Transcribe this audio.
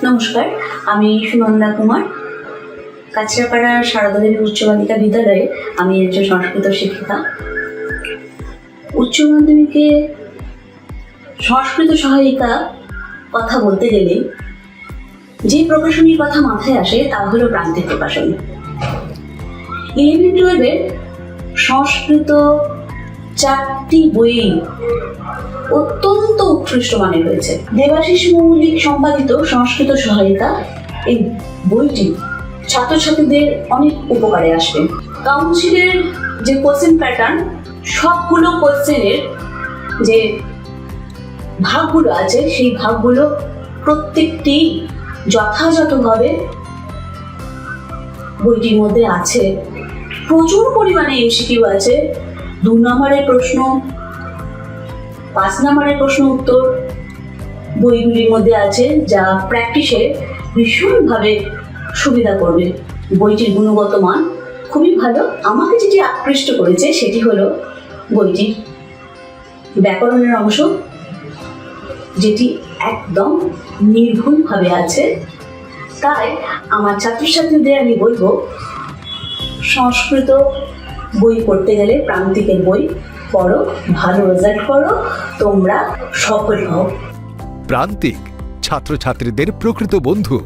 নমস্কার, আমি সুনন্দা কুমার। কাছড়াপাড়া সারদা দেবী উচ্চ বালিকা বিদ্যালয়ে আমি একজন সংস্কৃত শিক্ষিকা। উচ্চ মাধ্যমিকে সংস্কৃত সহায়িকা কথা বলতে গেলে যে প্রকাশনীর কথা মাথায় আসে তা হলো প্রান্তিক প্রকাশনী। 11-12 সংস্কৃত 4টি বই অত্যন্ত উৎকৃষ্ট মানের হয়েছে। দেবাশিস মৌলিক সম্পাদিত সংস্কৃত সহায়িকা এই বইটি ছাত্রছাত্রীদের অনেক উপকারে আসবে। কাউন্সিলের যে কোশ্চেন প্যাটার্ন, সবগুলো কোশ্চেনের যে ভাগগুলো আছে সেই ভাগগুলো প্রত্যেকটি যথাযথভাবে বইটির মধ্যে আছে। প্রচুর পরিমাণে এমসিকিউ আছে। 2 নম্বরের প্রশ্ন, 5 নম্বরের প্রশ্ন উত্তর বইগুলির মধ্যে আছে, যা প্র্যাকটিসে ভীষণভাবে সুবিধা করবে। বইটির গুণগত মান খুবই ভালো। আমাকে যেটি আকৃষ্ট করেছে সেটি হলো বইটির ব্যাকরণের অংশ, যেটি একদম নির্ভুলভাবে আছে। তাই আমার ছাত্রছাত্রীদের আমি বলবো, সংস্কৃত বই পড়তে গেলে প্রান্তিকের বই পড়ো, ভালো রেজাল্ট করো, তোমরা সফল হও। প্রান্তিক ছাত্রছাত্রীদের প্রকৃত বন্ধু।